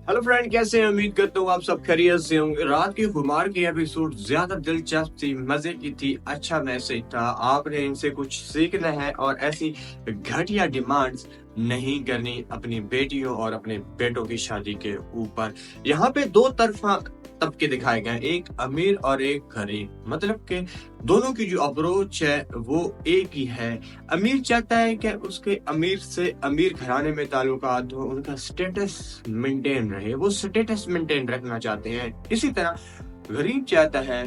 Hello friend, कैसे हैं? उम्मीद करता हूँ आप सब खैरियत से होंगे। रात की खुमार की एपिसोड ज्यादा दिलचस्प थी, मजे की थी, अच्छा मैसेज था। आपने इनसे कुछ सीखना है और ऐसी घटिया डिमांड्स नहीं करनी अपनी बेटियों और अपने बेटों की शादी के ऊपर। यहाँ पे दो तरफा तबके दिखाए गए, एक अमीर और एक गरीब। मतलब कि दोनों की जो अप्रोच है वो एक ही है। अमीर चाहता है कि उसके अमीर से अमीर घराने में ताल्लुकात हो, उनका स्टेटस मेंटेन रहे, वो स्टेटस मेंटेन रखना चाहते हैं। इसी तरह गरीब चाहता है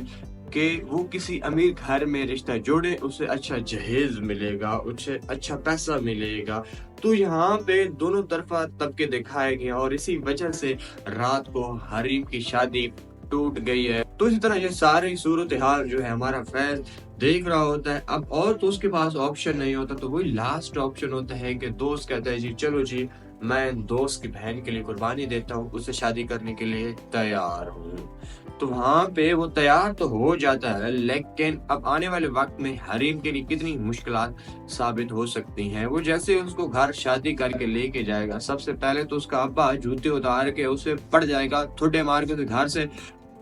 कि वो किसी अमीर घर में रिश्ता जोड़े, उसे अच्छा जहेज मिलेगा, उसे अच्छा पैसा मिलेगा। तो यहाँ पे दोनों तरफा तबके दिखाए गए और इसी वजह से रात को हरीम की शादी टूट गई है। तो इसी तरह ये सारी सूरत हाल जो है हमारा फैज देख रहा होता है। अब और तो उसके पास ऑप्शन नहीं होता, तो वही लास्ट ऑप्शन होता है कि दोस्त कहता है जी चलो जी, मैं दोस्त की बहन के लिए कुर्बानी देता हूँ, उससे शादी करने के लिए तैयार हूँ। तो वहां पे वो तैयार तो हो जाता है, लेकिन अब आने वाले वक्त में हरीम के लिए कितनी मुश्किलात साबित हो सकती हैं। वो जैसे उसको घर शादी करके लेके जाएगा, सबसे पहले तो उसका अब्बा जूते उतार के उसे पड़ जाएगा, ठुड्डे मार के उसे घर से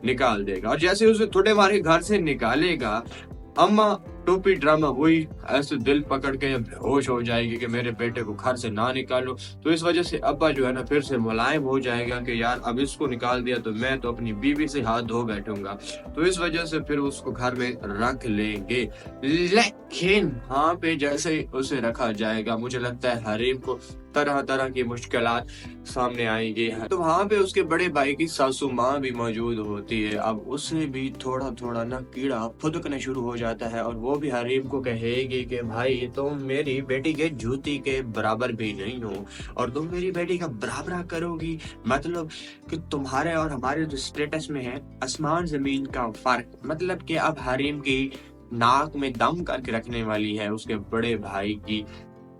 निकाल देगा। और जैसे उसे थोड़े मारे घर से निकालेगा, अम्मा टोपी ड्रामा वही ऐसे दिल पकड़ के बेहोश हो जाएगी कि मेरे बेटे को घर से ना निकालो। तो इस वजह से अब्बा जो है ना फिर से मुलायम हो जाएगा कि यार अब इसको निकाल दिया तो मैं तो अपनी बीवी से हाथ धो बैठूंगा। तो इस वजह से फिर उसको घर में रख लेंगे। लेकिन हाँ पे जैसे उसे रखा जाएगा, मुझे लगता है हरीम को तरह तरह की मुश्किलात सामने आएंगी। तो वहां पे उसके बड़े भाई की सासू माँ भी मौजूद होती है। अब उसे भी थोड़ा थोड़ा ना कीड़ा फुदकने शुरू हो जाता है और वो भी हरीम को कहेगी कि भाई तुम मेरी बेटी के जूती के बराबर भी नहीं हो और तुम मेरी बेटी का बराबरा करोगी, मतलब कि तुम्हारे और हमारे जो स्टेटस में है आसमान जमीन का फर्क। मतलब कि अब हरीम की नाक में दम करके रखने वाली है उसके बड़े भाई की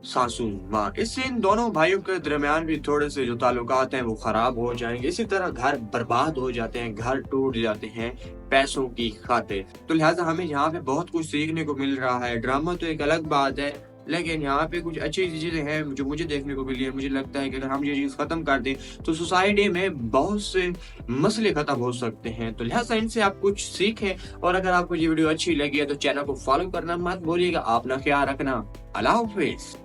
सासू माँ। इससे इन दोनों भाइयों के दरमियान भी थोड़े से जो ताल्लुकात हैं वो खराब हो जाएंगे। इसी तरह घर बर्बाद हो जाते हैं, घर टूट जाते हैं पैसों की खातिर। तो लिहाजा हमें यहाँ पे बहुत कुछ सीखने को मिल रहा है। ड्रामा तो एक अलग बात है, लेकिन यहाँ पे कुछ अच्छी चीजें हैं जो मुझे देखने को मिली है। मुझे लगता है कि अगर हम ये चीज खत्म कर दें तो सोसाइटी में बहुत से मसले खत्म हो सकते हैं। तो लिहाजा इनसे आप कुछ सीखें। और अगर आपको ये वीडियो अच्छी लगी है तो चैनल को फॉलो करना मत भूलिएगा। अपना ख्याल रखना। अल्लाह हाफिज।